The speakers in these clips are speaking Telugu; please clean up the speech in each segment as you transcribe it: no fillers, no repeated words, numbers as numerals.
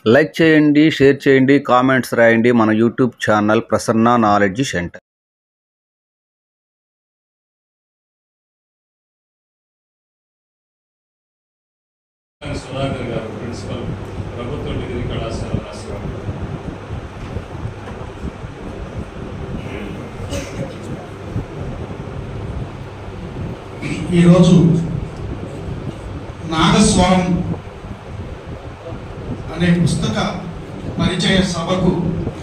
లైక్ చేయండి, షేర్ చేయండి, కామెంట్స్ రాయండి మన YouTube channel Prasanna knowledge centre. Sudhakar గారు ప్రిన్సిపల్, ప్రభుత్వ డిగ్రీ కళాశాల రాష్ట్రం. ఈరోజు నాగస్వరం అనే పుస్తక పరిచయ సభకు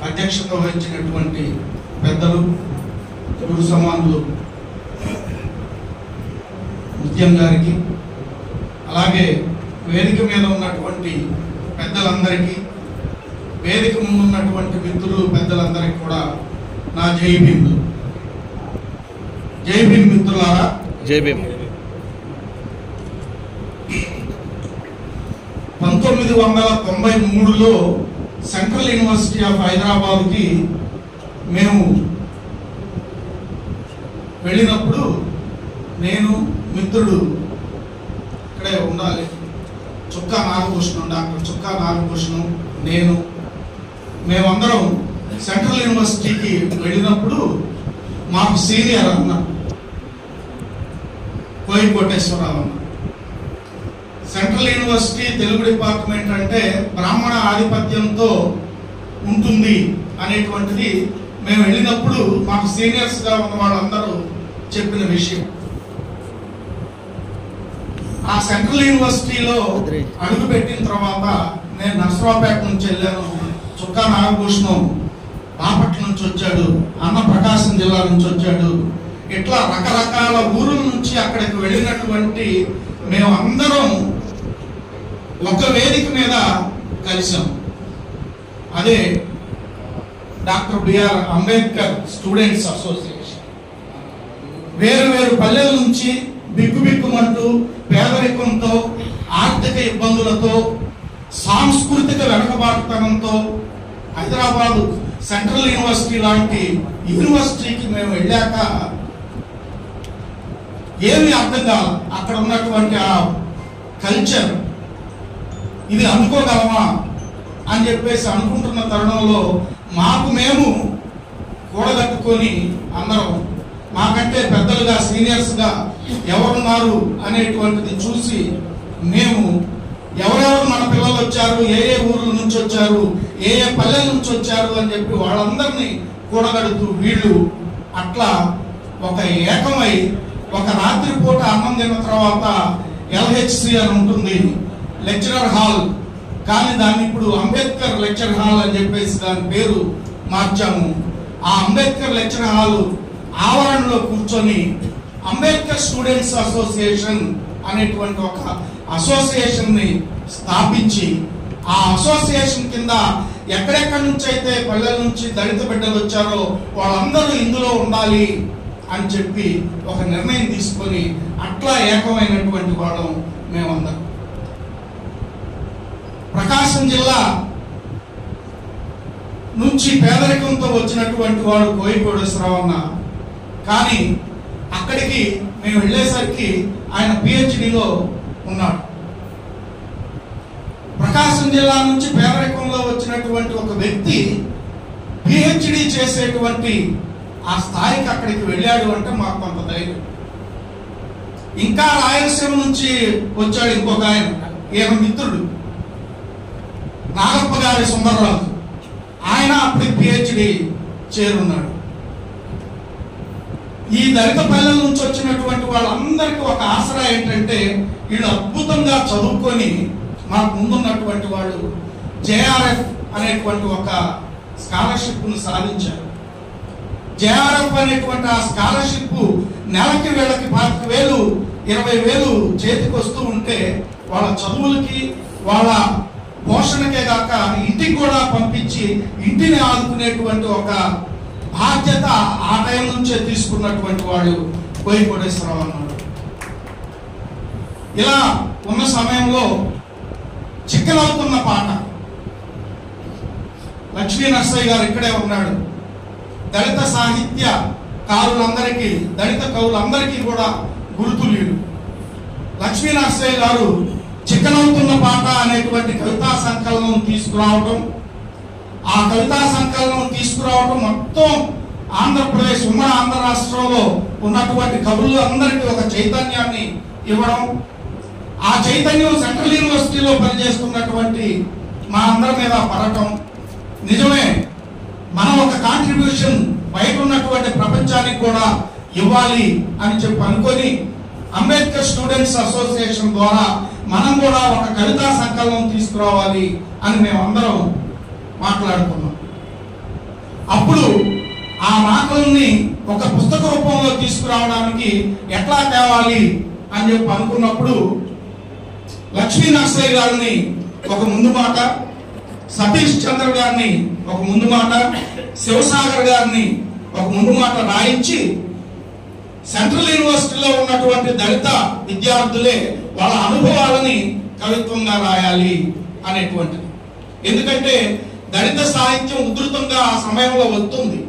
అధ్యక్షత వహించినటువంటి పెద్దలు, గురు సమానులు ముత్యం గారికి, అలాగే వేదిక మీద ఉన్నటువంటి పెద్దలందరికీ, వేదిక ముందు ఉన్నటువంటి మిత్రులు పెద్దలందరికీ కూడా నా జై భీమ్. జై భీమ్ మిత్రులారా. జై భీమ్. 1993లో సెంట్రల్ యూనివర్సిటీ ఆఫ్ హైదరాబాద్కి మేము వెళ్ళినప్పుడు నేను, మిత్రుడు ఇక్కడే ఉండాలి, చుక్కా నాగభూషణం, డాక్టర్ చుక్కా నాగభూషణం, నేను, మేమందరం సెంట్రల్ యూనివర్సిటీకి వెళ్ళినప్పుడు మాకు సీనియర్ అన్న కోటేశ్వరరావు అన్న. సెంట్రల్ యూనివర్సిటీ తెలుగు డిపార్ట్మెంట్ అంటే బ్రాహ్మణ ఆధిపత్యంతో ఉంటుంది అనేటువంటిది మేము వెళ్ళినప్పుడు మాకు సీనియర్స్గా ఉన్న వాళ్ళందరూ చెప్పిన విషయం. ఆ సెంట్రల్ యూనివర్సిటీలో అడుగు పెట్టిన తర్వాత నేను నర్సరావుపేట నుంచి వెళ్ళాను, చుక్కా నాగభూషణం బాపట్ల నుంచి వచ్చాడు, అన్న ప్రకాశం జిల్లా నుంచి వచ్చాడు. ఇట్లా రకరకాల ఊరుల నుంచి అక్కడికి వెళ్ళినటువంటి మేము అందరం ఒక వేదిక మీద కలిసాం. అదే doctor BR Ambedkar students association. వేరు వేరు పల్లెల నుంచి బిక్కుబిక్కుమంటూ పేదరికంతో, ఆర్థిక ఇబ్బందులతో, సాంస్కృతిక వెనుకబాటుతనంతో హైదరాబాదు సెంట్రల్ యూనివర్సిటీ లాంటి యూనివర్సిటీకి మేము వెళ్ళాక ఏమి అర్థం కాదు. అక్కడ ఉన్నటువంటి ఆ కల్చర్, ఇది అనుకోగలమా అని చెప్పేసి అనుకుంటున్న తరుణంలో మాకు మేము కూడగట్టుకొని అందరం మాకంటే పెద్దలుగా, సీనియర్స్గా ఎవరున్నారు అనేటువంటిది చూసి మేము ఎవరెవరు మన పిల్లలు వచ్చారు, ఏ ఏ ఊర్ల నుంచి వచ్చారు, ఏ ఏ పల్లెల నుంచి వచ్చారు అని చెప్పి వాళ్ళందరినీ కూడగడుతూ వీళ్ళు అట్లా ఒక ఏకమై ఒక రాత్రి పూట అన్నం తిన్న తర్వాత ఎల్హెచ్సి అని ఉంటుంది, లెక్చరర్ హాల్, కానీ దాన్ని ఇప్పుడు అంబేద్కర్ లెక్చర్ హాల్ అని చెప్పేసి దాని పేరు మార్చాము. ఆ అంబేద్కర్ లెక్చర్ హాల్ ఆవరణలో కూర్చొని అంబేద్కర్ స్టూడెంట్స్ అసోసియేషన్ అనేటువంటి ఒక అసోసియేషన్ ని స్థాపించి, ఆ అసోసియేషన్ కింద ఎక్కడెక్కడి నుంచి అయితే పల్లెల నుంచి దళిత బిడ్డలు వచ్చారో వాళ్ళందరూ ఇందులో ఉండాలి అని చెప్పి ఒక నిర్ణయం తీసుకొని అట్లా ఏకమైనటువంటి వాళ్ళం మేమందరం. ప్రకాశం జిల్లా నుంచి పేదరికంతో వచ్చినటువంటి వాడు కోటేశ్వరరావు అన్న. కానీ అక్కడికి మేము వెళ్ళేసరికి ఆయన పిహెచ్డిలో ఉన్నాడు. ప్రకాశం జిల్లా నుంచి పేదరికంలో వచ్చినటువంటి ఒక వ్యక్తి పిహెచ్డి చేసేటువంటి ఆ స్థాయికి అక్కడికి వెళ్ళాడు అంటే మాకు కొంత ధైర్యం. ఇంకా రాయలసీమ నుంచి వచ్చాడు ఇంకొక ఆయన, ఈయన మిత్రుడు నాగప్ప గారి సుందరరాజు, ఆయన అప్పటికి పిహెచ్డి చేరున్నాడు. ఈ దళిత పల్లెల నుంచి వచ్చినటువంటి వాళ్ళందరికీ ఒక ఆసరా ఏంటంటే వీళ్ళు అద్భుతంగా చదువుకొని మాకు ముందున్నటువంటి వాళ్ళు జేఆర్ఎఫ్ అనేటువంటి ఒక స్కాలర్షిప్ను సాధించారు. జేఆర్ఎఫ్ అనేటువంటి ఆ స్కాలర్షిప్ నెలకి వీళ్ళకి 25,000, 20,000 చేతికి వస్తూ ఉంటే వాళ్ళ చదువులకి, వాళ్ళ పోషణకే కాక ఇంటికి కూడా పంపించి ఇంటిని ఆదుకునేటువంటి ఒక బాధ్యత ఆ టైం నుంచే తీసుకున్నటువంటి వాళ్ళు కోటేశ్వరరావు అన్నాడు. ఇలా ఉన్న సమయంలో చిక్కలవుతున్న పాట, లక్ష్మీ నరసయ్య గారు ఇక్కడే ఉన్నాడు. దళిత సాహిత్య కారులందరికీ, దళిత కవులందరికీ కూడా గురుతుల్యుడు. లక్ష్మీ నరసయ్య గారు చిక్కనవుతున్న పాట అనేటువంటి కవితా సంకలనం తీసుకురావటం, ఆ కవితా సంకలనం తీసుకురావటం మొత్తం ఆంధ్రప్రదేశ్ ఉమ్మడి ఆంధ్ర రాష్ట్రంలో ఉన్నటువంటి కవులు అందరికీ ఒక చైతన్యాన్ని ఇవ్వడం, ఆ చైతన్యం సెంట్రల్ యూనివర్సిటీలో పనిచేస్తున్నటువంటి మా అందరి మీద పడటం. నిజమే, మనం ఒక కాంట్రిబ్యూషన్ బయట ఉన్నటువంటి ప్రపంచానికి కూడా ఇవ్వాలి అని చెప్పి అనుకొని అంబేద్కర్ స్టూడెంట్స్ అసోసియేషన్ ద్వారా మనం కూడా ఒక కవితా సంకలనం తీసుకురావాలి అని మేమందరం మాట్లాడుకున్నాం. అప్పుడు ఆ మాటల్ని ఒక పుస్తక రూపంలో తీసుకురావడానికి ఎట్లా తేవాలి అని చెప్పి అనుకున్నప్పుడు లక్ష్మీ నరసయ్య గారిని ఒక ముందు మాట, సతీష్ చంద్ర గారిని ఒక ముందు మాట, శివసాగర్ గారిని ఒక ముందు మాట రాయించి సెంట్రల్ యూనివర్సిటీలో ఉన్నటువంటి దళిత విద్యార్థులే వాళ్ళ అనుభవాలని కవిత్వంగా రాయాలి అనేటువంటిది. ఎందుకంటే దళిత సాహిత్యం ఉధృతంగా ఆ సమయంలో వస్తుంది.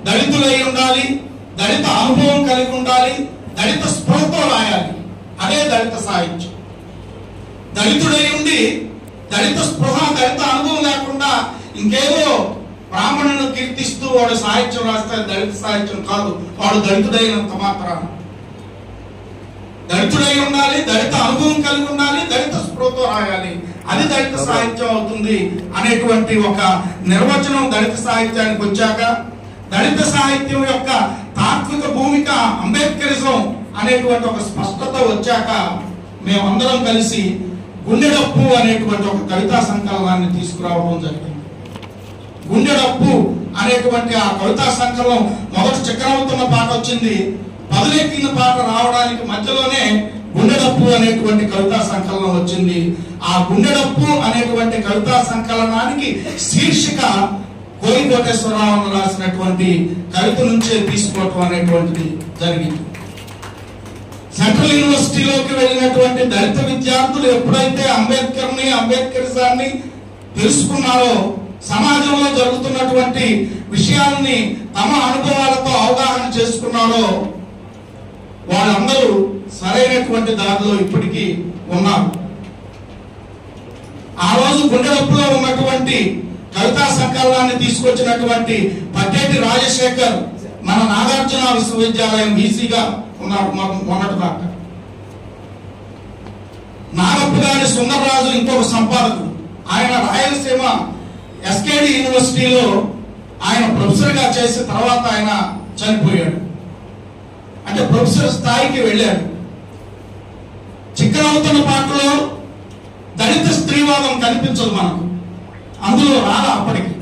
దళితులై ఉండాలి, దళిత అనుభవం కలిగి ఉండాలి, దళిత స్పృహతో రాయాలి. అదే దళిత సాహిత్యం. దళితుడై ఉండి దళిత స్పృహ, దళిత అనుభవం లేకుండా ఇంకేదో బ్రాహ్మణులను కీర్తిస్తూ వాడు సాహిత్యం రాస్తే దళిత సాహిత్యం కాదు. వాడు దళితుడైనంత మాత్రాన. దళితుడై ఉండాలి, దళిత అనుభవం కలిగి ఉండాలి, దళిత స్పృహతో రాయాలి, అది దళిత సాహిత్యం అవుతుంది అనేటువంటి ఒక నిర్వచనం దళిత సాహిత్యానికి వచ్చాక, దళిత సాహిత్యం యొక్క తాత్విక భూమిక అంబేద్కరిజం అనేటువంటి ఒక స్పష్టత వచ్చాక మేమందరం కలిసి గుండెడప్పు అనేటువంటి ఒక కవితా సంకలనాన్ని తీసుకురావడం జరిగింది. గుండెడప్పు అనేటువంటి ఆ కవితా సంకలనం మొదట చక్రవర్తున్న పాట వచ్చింది, పదులెక్కిన పాట రావడానికి మధ్యలోనే గుండెడప్పు అనేటువంటి కవితా సంకలనం వచ్చింది. ఆ గుండెడప్పు అనేటువంటి కవితా సంకలనానికి శీర్షిక కోయి కోటేశ్వరరావు రాసినటువంటి కవిత నుంచే తీసుకోవటం అనేటువంటిది జరిగింది. సెంట్రల్ యూనివర్సిటీలోకి వెళ్ళినటువంటి దళిత విద్యార్థులు ఎప్పుడైతే అంబేద్కర్ని, అంబేద్కరిజాన్ని తెలుసుకున్నారో, సమాజంలో జరుగుతున్నటువంటి విషయాల్ని తమ అనుభవాలతో అవగాహన చేసుకున్నారో, వాళ్ళందరూ సరైనటువంటి దారిలో ఇప్పటికీ ఉన్నారు. ఆ రోజు గుండెడప్పులో ఉన్నటువంటి కవితా సంకలనాన్ని తీసుకొచ్చినటువంటి పట్టేటి రాజశేఖర్ మన నాగార్జున విశ్వవిద్యాలయం వీసీగా ఉన్నారు మొన్నటి దాకా. నాగప్ప గారి సుందరరాజు ఇంకొక సంపాదకుడు. ఆయన రాయలసీమ ఎస్కేడి యూనివర్సిటీలో ఆయన ప్రొఫెసర్ గా చేసిన తర్వాత ఆయన చనిపోయాడు. అంటే ప్రొఫెసర్ స్థాయికి వెళ్ళాడు. చిక్కనవుతున్న పాటలో దళిత స్త్రీవాదం కనిపించదు మనకు, అందులో రాలా. అప్పటికి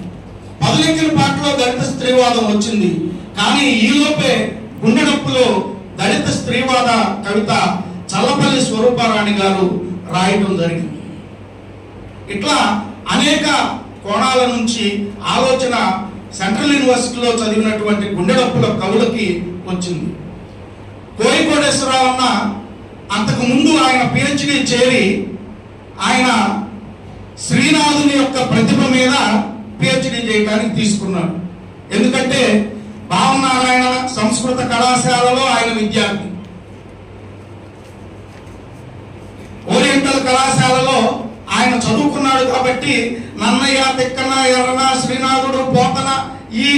పదులెక్కిన పాటలో దళిత స్త్రీవాదం వచ్చింది. కానీ ఈలోపే గుండెనొప్పులో దళిత స్త్రీవాద కవిత చల్లపల్లి స్వరూపారాణి గారు రాయటం జరిగింది. ఇట్లా అనేక కోణాల నుంచి ఆలోచన సెంట్రల్ యూనివర్సిటీలో చదివినటువంటి గుండెనొప్పుల కవులకి వచ్చింది. కోయి కోటేశ్వరరావు అన్న అంతకు ముందు ఆయన పిహెచ్డి చేరి ఆయన శ్రీనాథుని యొక్క ప్రతిభ మీద పిహెచ్డి చేయడానికి తీసుకున్నాడు. ఎందుకంటే భావనారాయణ సంస్కృత కళాశాలలో ఆయన విద్యార్థి, ఓరియంటల్ కళాశాలలో ఆయన చదువుకున్నాడు. కాబట్టి నన్నయ్య, తిక్కన, ఎర్రన, శ్రీనాథుడు, పోతన ఈ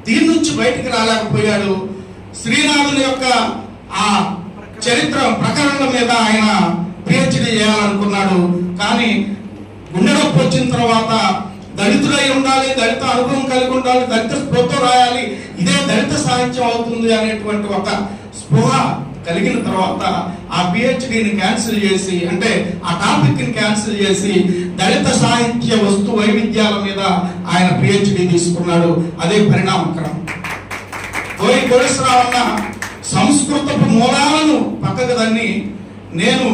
దీని నుంచి బయటికి రాలేకపోయాడు. శ్రీనాథుని యొక్క ఆ చరిత్ర ప్రకరణల మీద ఆయన పిహెచ్డి చేయాలనుకున్నాడు. కానీ గుండెనొప్పి వచ్చిన తర్వాత దళితుడై ఉండాలి, దళిత అనుభవం కలిగి ఉండాలి, దళిత స్పృహతో రాయాలి, ఇదే దళిత సాహిత్యం అవుతుంది అనేటువంటి ఒక స్పృహ కలిగిన తర్వాత ఆ పిహెచ్డిని క్యాన్సిల్ చేసి, అంటే ఆ టాపిక్ ని క్యాన్సిల్ చేసి దళిత సాహిత్య వస్తు వైవిధ్యాల మీద ఆయన పిహెచ్డి తీసుకున్నాడు. అదే పరిణామక్రమం. కోయి కోటేశ్వరరావు అన్న సంస్కృతపు మూలాలను పక్కకు దాన్ని నేను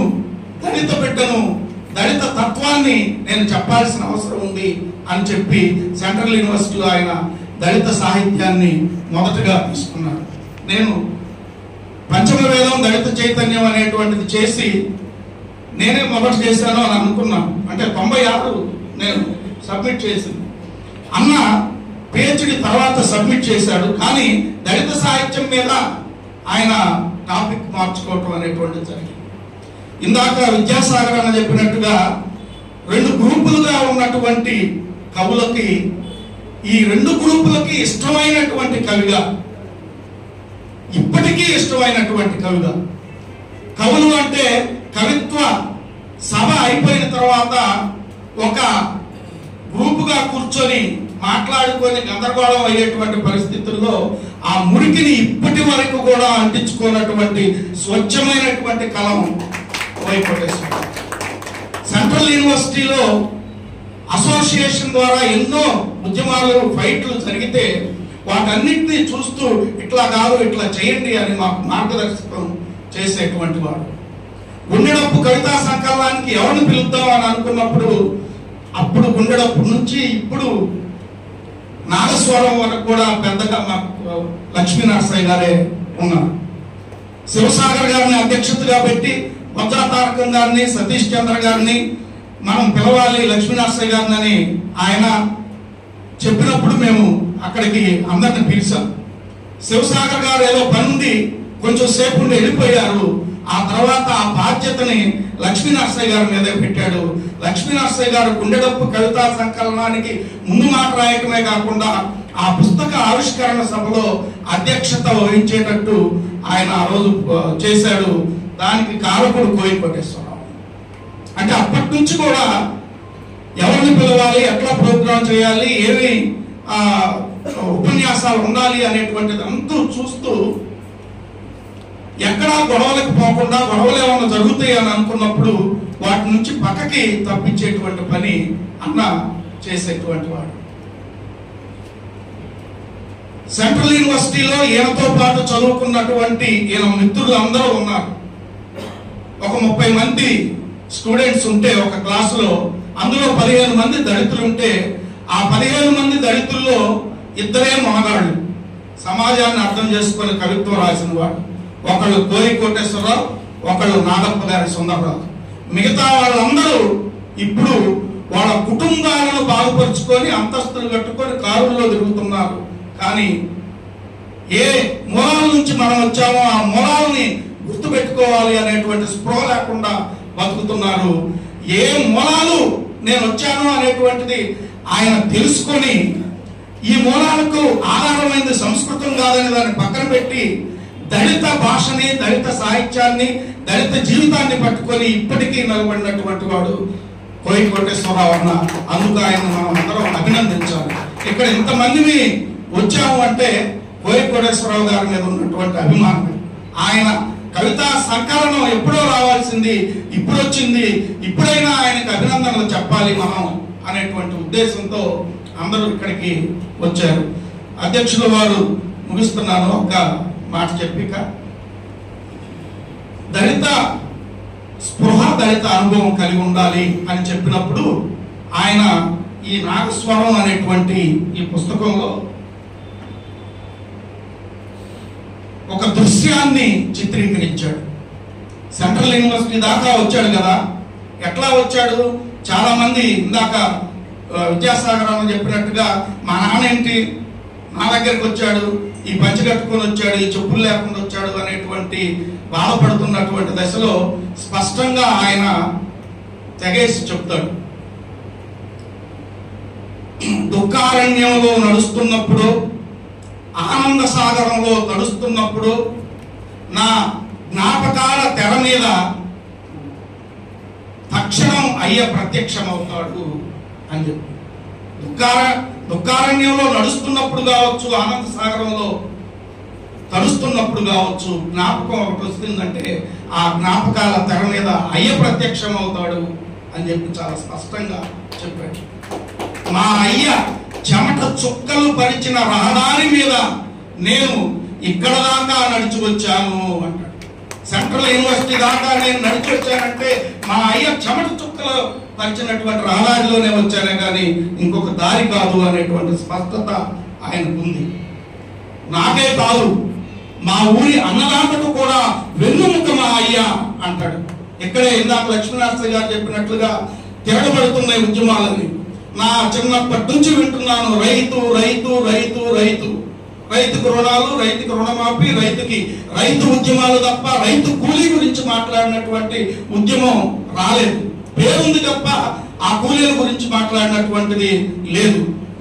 దళిత బిడ్డను, దళిత తత్వాన్ని నేను చెప్పాల్సిన అవసరం ఉంది అని చెప్పి సెంట్రల్ యూనివర్సిటీలో ఆయన దళిత సాహిత్యాన్ని మొదటగా తీసుకున్నాడు. నేను పంచమ వేదం దళిత చైతన్యం అనేటువంటిది చేసి నేనే మొదట చేశాను అని అనుకున్నాను. అంటే 96 నేను సబ్మిట్ చేసింది. అన్న పిహెచ్డి తర్వాత సబ్మిట్ చేశాడు. కానీ దళిత సాహిత్యం మీద ఆయన టాపిక్ మార్చుకోవటం అనేటువంటిది జరిగింది. ఇందాక విద్యాసాగర్ అని చెప్పినట్టుగా 2 గ్రూపులుగా ఉన్నటువంటి కవులకి ఈ 2 గ్రూపులకి ఇష్టమైనటువంటి కవిగా, ఇప్పటికీ ఇష్టమైనటువంటి కవిగా, కవులు అంటే కవిత్వ సభ అయిపోయిన తర్వాత ఒక గ్రూపుగా కూర్చొని మాట్లాడుకొని గందరగోళం అయ్యేటువంటి పరిస్థితుల్లో ఆ మురికిని ఇప్పటి వరకు కూడా అంటించుకున్నటువంటి స్వచ్ఛమైనటువంటి కలం వైకోటేశ్వర. సెంట్రల్ యూనివర్సిటీలో అసోసియేషన్ ద్వారా ఎన్నో ఉద్యమాలు, ఫైట్లు జరిగితే వాటన్నిటినీ చూస్తూ ఇట్లా కాదు ఇట్లా చేయండి అని మాకు మార్గదర్శకం చేసేటువంటి వాడు. గుండెడప్పు కవితా సంకలనానికి ఎవరిని పిలుద్దాం అని అనుకున్నప్పుడు అప్పుడు గుండెడప్పు నుంచి ఇప్పుడు నాగస్వరం వరకు కూడా పెద్దగా లక్ష్మీ నరసయ్య గారే ఉన్నారు. శివసాగర్ గారిని అధ్యక్షతగా పెట్టి వజ్ర తారకం గారిని, సతీష్ చంద్ర గారిని మనం పిలవాలి లక్ష్మీ నరసయ్య గారిని అని ఆయన చెప్పినప్పుడు మేము అక్కడికి అందరిని పిలిచాం. శివసాగర్ గారు ఏదో పనుండి కొంచెం సేపు ఉండి వెళ్ళిపోయారు. ఆ తర్వాత ఆ బాధ్యతని లక్ష్మీ నరసయ్య గారి మీదే పెట్టాడు. లక్ష్మీ నరసయ్య గారు గుండెడప్పు కవితా సంకలనానికి ముందు మాట రాయటమే కాకుండా ఆ పుస్తక ఆవిష్కరణ సభలో అధ్యక్షత వహించేటట్టు ఆయన ఆ రోజు చేశాడు. దానికి కారకుడు కోయికోటేశ్వరరావు. అంటే అప్పటి నుంచి కూడా ఎవరిని పిలవాలి, ఎట్లా ప్రోగ్రాం చేయాలి, ఏమి ఉపన్యాసాలు ఉండాలి అనేటువంటిది అంతా చూస్తూ ఎక్కడా గొడవలకు పోకుండా, గొడవలు ఏమైనా జరుగుతాయి అని అనుకున్నప్పుడు వాటి నుంచి పక్కకి తప్పించేటువంటి పని అన్న చేసేటువంటి వాడు. సెంట్రల్ యూనివర్సిటీలో ఈయనతో పాటు చదువుకున్నటువంటి ఈయన మిత్రులు అందరూ ఉన్నారు. ఒక 30 మంది స్టూడెంట్స్ ఉంటే ఒక క్లాసులో, అందులో 15 మంది దళితులు ఉంటే ఆ 15 మంది దళితుల్లో 2 మొనగాళ్ళు, సమాజాన్ని అర్థం చేసుకొని కవిత్వం రాసిన వాడు. ఒకళ్ళు కోయికోటేశ్వరరావు, ఒకళ్ళు నాగప్ప గారి సుందరరావు. మిగతా వాళ్ళందరూ ఇప్పుడు వాళ్ళ కుటుంబాలను బాగుపరుచుకొని అంతస్తులు కట్టుకొని కారుల్లో తిరుగుతున్నారు. కానీ ఏ మూలాల నుంచి మనం వచ్చామో ఆ మూలాలని గుర్తుపెట్టుకోవాలి అనేటువంటి స్పృహ లేకుండా బతుకుతున్నారు. ఏ మూలాలు నేను వచ్చాను అనేటువంటిది ఆయన తెలుసుకొని ఈ మూలాలకు ఆధారమైంది సంస్కృతం కాదని దాన్ని పక్కన పెట్టి దళిత భాషని, దళిత సాహిత్యాన్ని, దళిత జీవితాన్ని పట్టుకొని ఇప్పటికీ నిలబడినటువంటి వాడు కోయికోటేశ్వరరావు అన్న. అందుకు ఆయన మనం అందరం అభినందించాలి. ఇక్కడ ఇంతమందిని వచ్చాము అంటే కోయికోటేశ్వరరావు గారి మీద ఉన్నటువంటి అభిమానం. ఆయన కవితా సంకలనం ఎప్పుడో రావాల్సింది ఇప్పుడు వచ్చింది, ఇప్పుడైనా ఆయనకు అభినందనలు చెప్పాలి మనం అనేటువంటి ఉద్దేశంతో అందరూ ఇక్కడికి వచ్చారు. అధ్యక్షుల వారు ముగిస్తున్నాను, ఒక మాట చెప్పిక దళిత స్పృహ, దళిత అనుభవం కలిగి ఉండాలి అని చెప్పినప్పుడు ఆయన ఈ నాగస్వరం అనేటువంటి ఈ పుస్తకంలో ఒక దృశ్యాన్ని చిత్రీకరించాడు. సెంట్రల్ యూనివర్సిటీ దాకా వచ్చాడు కదా. ఎట్లా వచ్చాడు? చాలా మంది ఇందాక విద్యాసాగర్ అని చెప్పినట్టుగా మా నాన్న ఏంటి నా దగ్గరికి వచ్చాడు, ఈ పంచి కట్టుకొని వచ్చాడు, ఈ చెప్పులు లేకుండా వచ్చాడు అనేటువంటి బాధపడుతున్నటువంటి దశలో స్పష్టంగా ఆయన తెగేసి చెప్తాడు. దుఃఖారణ్యంలో నడుస్తున్నప్పుడు, ఆనంద సాగరంలో తడుస్తున్నప్పుడు నా జ్ఞాపకాల తెర మీద తక్షణం అయ్య ప్రత్యక్షమవుతాడు అని చెప్పి. దుఃఖారణ్యంలో నడుస్తున్నప్పుడు కావచ్చు, ఆనంద సాగరంలో తడుస్తున్నప్పుడు కావచ్చు, జ్ఞాపకం ఒకటి వస్తుందంటే ఆ జ్ఞాపకాల తెర మీద అయ్య ప్రత్యక్షం అవుతాడు అని చెప్పి చాలా స్పష్టంగా చెప్పాడు. మా అయ్య చెమట చుక్కలు పరిచిన రహదారి మీద నేను ఇక్కడ దాకా నడిచి వచ్చాను అంటాడు. సెంట్రల్ యూనివర్సిటీ దాకా నేను నడిచి వచ్చానంటే మా అయ్య చెమట చుక్కలు పరిచినటువంటి రహదారిలోనే వచ్చానే కానీ ఇంకొక దారి కాదు అనేటువంటి స్పష్టత ఆయనకు ఉంది. నాకే కాదు, మా ఊరి అన్నదాతకు కూడా వెన్నుముక మా అయ్య అంటాడు. ఇక్కడే ఇందాక లక్ష్మీనరసయ్య గారు చెప్పినట్లుగా తిరగబడుతున్నాయి ఉద్యమాలని. నా చిన్నప్పటి నుంచి వింటున్నాను, రైతు రైతు రైతు రైతు. రైతుకు రుణాలు, రైతుకు రుణమాఫీ, రైతు ఉద్యమాలు తప్ప రైతు కూలీ గురించి మాట్లాడినటువంటి ఉద్యమం రాలేదు. పేరుంది తప్ప ఆ కూలీల గురించి మాట్లాడినటువంటిది లేదు.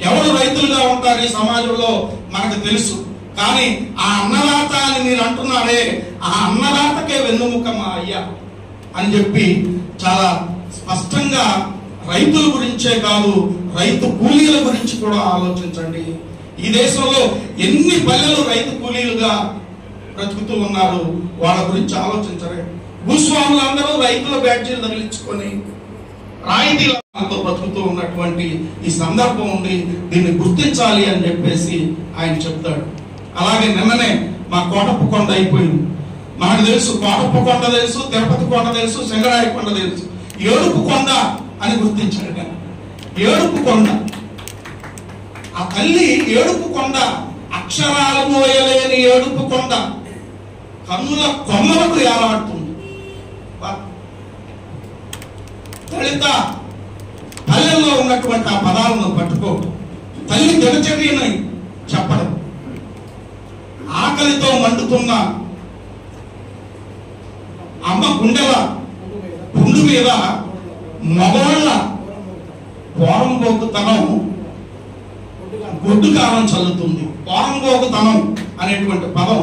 ఎవరు రైతులుగా ఉంటారు ఈ సమాజంలో మనకు తెలుసు. కానీ ఆ అన్నదాత అని మీరు అంటున్నారే, ఆ అన్నదాతకే వెన్నుముక మా అయ్యా అని చెప్పి చాలా స్పష్టంగా రైతుల గురించే కాదు, రైతు కూలీల గురించి కూడా ఆలోచించండి. ఈ దేశంలో ఎన్ని పల్లెలు రైతు కూలీలుగా బ్రతుకుతూ ఉన్నారు, వాళ్ళ గురించి ఆలోచించరే. భూస్వాములందరూ రైతుల బ్యాడ్జీలు తగిలించుకొని రాయితీలతో బతుకుతూ ఉన్నటువంటి ఈ సందర్భం ఉంది. దీన్ని గుర్తించాలి అని చెప్పేసి ఆయన చెప్తాడు. అలాగే నిన్ననే మా కోటప్ప కొండ అయిపోయింది. మనకు తెలుసు కోటప్ప కొండ తెలుసు, తిరుపతి కొండ తెలుసు, సింగరాయ కొండ తెలుసు. ఏడుపు కొండ అని గుర్తించాడు. కానీ ఏడుపు కొండ, ఆ తల్లి ఏడుపు కొండ, అక్షరాలు మోయలేని ఏడుపు కొండ కన్నుల కొమ్మలకు ఏలాడుతుంది. దళిత పల్లెల్లో ఉన్నటువంటి ఆ పదాలను పట్టుకో, తల్లి దినచర్యని చెప్పడం, ఆకలితో మండుతున్న అమ్మ గుండెల పుండు మీద మగవాళ్ళ పోరంబోకుతనం గొడ్డు కాలం చల్లుతుంది. పోరంబోకుతనం అనేటువంటి పదం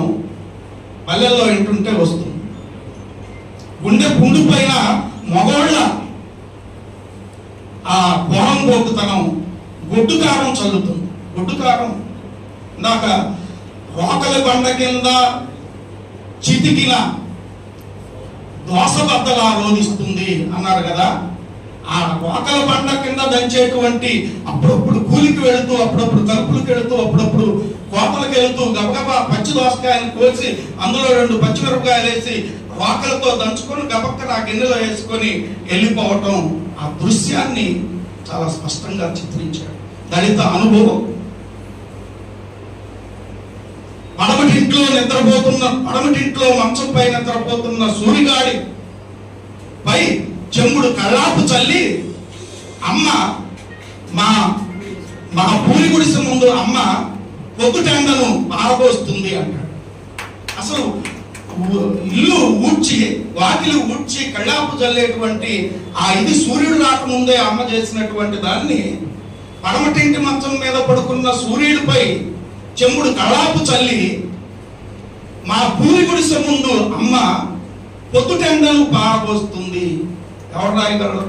పల్లెల్లో వింటుంటే వస్తుంది. గుండె పుండు పైన మగవాళ్ళ ఆ పోరంబోకుతనం గొడ్డు కారం చల్లుతుంది. గొడ్డు కారం ఇందాక రోకల బండ కింద చితికిన దోసబద్దలా రోధిస్తుంది అన్నారు కదా. ఆ రోకల బండ కింద దంచేటువంటి అప్పుడప్పుడు కూలికి వెళుతూ, అప్పుడప్పుడు కలుపులకు వెళుతూ, అప్పుడప్పుడు కోతలకు వెళుతూ గబగబా పచ్చి దోసకాయలు కోసి అందులో 2 పచ్చిమిరపకాయలు వేసి రోకలతో దంచుకొని గబక్కన ఆ గిన్నెలో వేసుకొని వెళ్ళిపోవటం, ఆ దృశ్యాన్ని చాలా స్పష్టంగా చిత్రించాడు. దళిత అనుభవం. పడమటింట్లో మంచం పై నిద్రపోతున్న సూరిగాడి పై చెంబుడు కళ్ళాపు చల్లి అమ్మ మా పూరి గుడిసె ముందు అమ్మ పొద్దుటెండను పారబోస్తుంది అంటాడు. అసలు ఇల్లు ఊడ్చి, వాకిలు ఊడ్చి కళ్ళాపు చల్లేటువంటి ఆ ఇది సూర్యుడు రాకముందే అమ్మ చేసినటువంటి దాన్ని పడమటింటి మంచం మీద పడుకున్న సూర్యుడిపై చెంబుడు కళ్ళాపు చల్లి మా పూరి గుడిసె ముందు అమ్మ పొద్దుటెండను పారబోస్తుంది. ఎవరు రాయగలరు?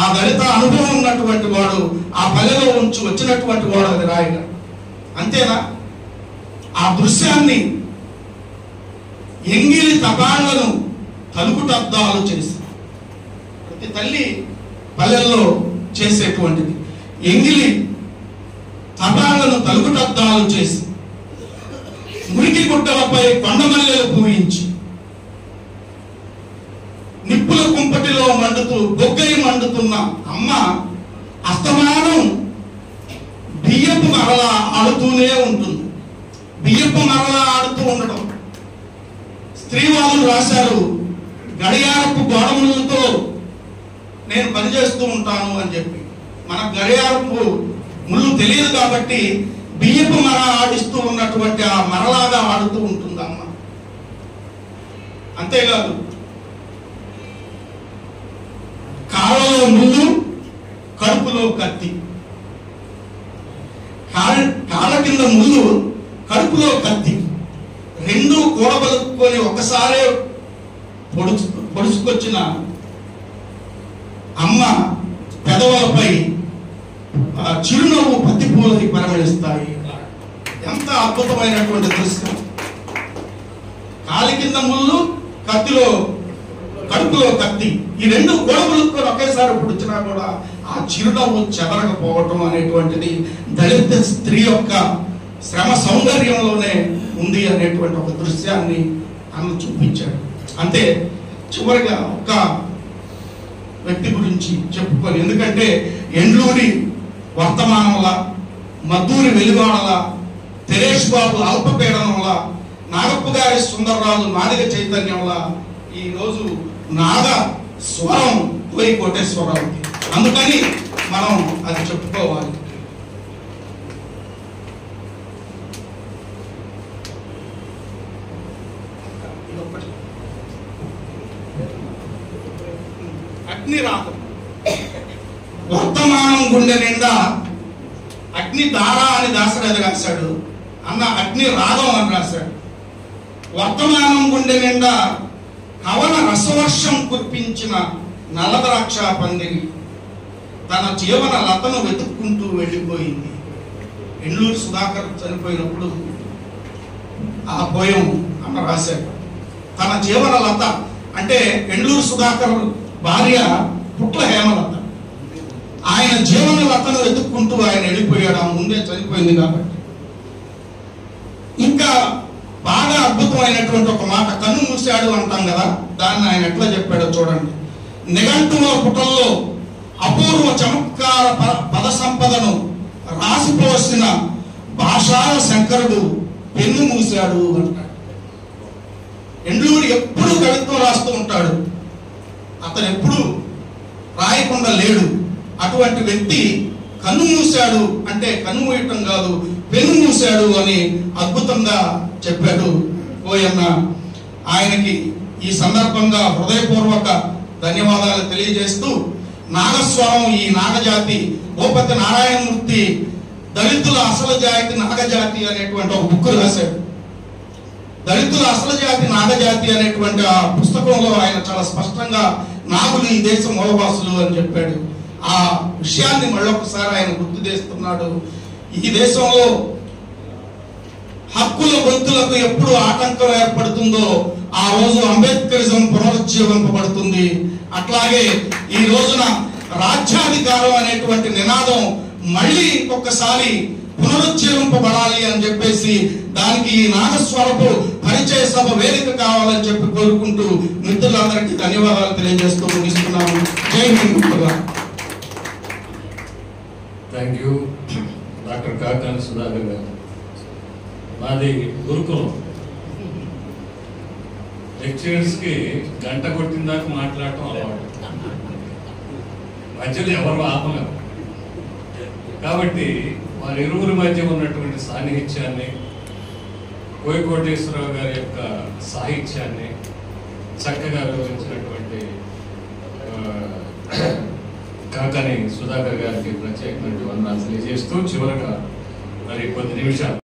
ఆ దళిత అనుభవం ఉన్నటువంటి వాడు, ఆ పల్లెలో ఉంచి వచ్చినటువంటి వాడు అది రాయగలరు. అంతేనా? ఆ దృశ్యాన్ని ఎంగిలి తపాళ్లను తలుపుటద్దాలు చేసి, ప్రతి తల్లి పల్లెల్లో చేసేటువంటిది ఎంగిలి తపాళ్లను తలుపుటద్దాలు చేసి, మురికి గుట్టలపై కొండమల్లెలు పూయించి, నిప్పుల కుంపటిలో మండుతూ బొగ్గై మండుతున్న అమ్మ అస్తమానం బియ్యపు మరలా ఆడుతూనే ఉంటుంది. బియ్యపు మరలా ఆడుతూ ఉండడం. స్త్రీవాదులు రాశారు, గడియారపు గోడములతో నేను పనిచేస్తూ ఉంటాను అని చెప్పి. మనకు గడియారపు ముళ్ళు తెలియదు కాబట్టి బియ్యపు మర ఆడిస్తూ ఉన్నటువంటి ఆ మరలాగా ఆడుతూ ఉంటుంది అమ్మ. అంతేకాదు, కాళ్ళలో ముళ్ళు, కడుపులో కత్తి. కాళ్ళ కింద ముళ్ళు, కడుపులో కత్తి, రెండు కూడబలుకొని ఒకసారే పొడుచుకొచ్చిన అమ్మ పెదవులపై చిరునవ్వు పత్తి పూలని పరిమళిస్తాయి. ఎంత అద్భుతమైనటువంటి దృశ్యం! కాలి కింద ముళ్ళు, కడుపులో కత్తి, ఈ రెండు గోడబలుకొని ఒకేసారి పొడిచినా కూడా ఆ చిరునవ్వు చెదరకపోవటం అనేటువంటిది దళిత స్త్రీ యొక్క శ్రమ సౌందర్యంలోనే ఉంది అనేటువంటి ఒక దృశ్యాన్ని అన్న చూపించాడు. అంతే. చివరిగా ఒక వ్యక్తి గురించి చెప్పుకొని, ఎందుకంటే ఎండ్లూరి వర్తమానంలా, మద్దూరి వెలివాడలా, తెరేష్ బాబు అల్పపీడనంలా, నాగప్ప గారి సుందర్రాజు నాదిక చైతన్యంలా ఈరోజు నాద స్వరం పోయి కోటేశ్వరరావు. అందుకని మనం అది చెప్పుకోవాలి. గుండె నిండా అగ్ని దార అని దాసరాజు రాశాడు, అన్న అగ్ని రాగం అని రాశాడు. వర్తమానం గుండె నిండా కవన రసవర్షం కురిపించిన నల్లద్రాక్ష పందిరి తన జీవన లతను వెతుక్కుంటూ వెళ్ళిపోయింది. ఎండ్లూరి సుధాకర్ చనిపోయినప్పుడు ఆ పోయం అన్న రాశాడు. తన జీవన లత అంటే ఎండ్లూరి సుధాకర్ భార్య పుట్ల హేమలత, ఆయన జీవన లతను వెతుక్కుంటూ ఆయన వెళ్ళిపోయాడు. ఆ ముందే చనిపోయింది కాబట్టి. ఇంకా బాగా అద్భుతమైనటువంటి ఒక మాట, కన్ను మూసాడు అంటాం కదా, దాన్ని ఆయన ఎట్లా చెప్పాడో చూడండి. నిఘంటువుల పుటల్లో అపూర్వ చమత్కార పద సంపదను రాసిపోసిన భాషాల శంకరుడు పెన్ను మూశాడు అంటాడు. ఎండ్లూరి ఎప్పుడు కవిత్వం రాస్తూ ఉంటాడు, అతను ఎప్పుడు రాయకుండా లేడు. అటువంటి వ్యక్తి కన్ను మూశాడు అంటే కన్ను మూయటం కాదు, పెన్ను మూశాడు అని అద్భుతంగా చెప్పాడు పోయన్న. ఆయనకి ఈ సందర్భంగా హృదయపూర్వక ధన్యవాదాలు తెలియజేస్తూ, నాగస్వరం ఈ నాగజాతి భూపతి నారాయణమూర్తి దళితుల అసలు జాతి నాగజాతి అనేటువంటి ఒక బుక్ రాశాడు. దళితుల అసలు జాతి నాగజాతి అనేటువంటి ఆ పుస్తకంలో ఆయన చాలా స్పష్టంగా నాగులు ఈ దేశ మూలవాసులు అని చెప్పాడు. ఆ విషయాన్ని మళ్ళొకసారి ఆయన గుర్తు చేస్తున్నాడు. ఈ దేశంలో హక్కుల గొంతులకు ఎప్పుడు ఆటంకం ఏర్పడుతుందో ఆ రోజు అంబేద్కరిజం పునరుజ్జీవింపబడుతుంది. అట్లాగే ఈ రోజున రాజ్యాధికారం అనేటువంటి నినాదం మళ్ళీ ఇంకొకసారి పునరుజ్జీవింపబడాలి అని చెప్పేసి దానికి ఈ నాగస్వరపు పరిచయ సభ వేదిక కావాలని చెప్పి కోరుకుంటూ మిత్రులందరికీ ధన్యవాదాలు తెలియజేస్తూ ముగిస్తున్నాను. జై హింద్ మిత్రులారా. Thank you doctor Kakani Sudhakar గారు. మాది గురుకులం, లెక్చరర్స్కి గంట కొట్టిన దాకా మాట్లాడటం అలవాటు, మధ్యలో ఎవరు ఆపలేరు. కాబట్టి వారి ఇరువురి మధ్య ఉన్నటువంటి సాన్నిహిత్యాన్ని, కోయికోటేశ్వరరావు గారి యొక్క సాహిత్యాన్ని చక్కగా వివరించినటువంటి కాకాని సుధాకర్ గారికి ప్రత్యేకమైన వందనాలు తెలియజేస్తూ చివరగా మరి కొద్ది నిమిషాలు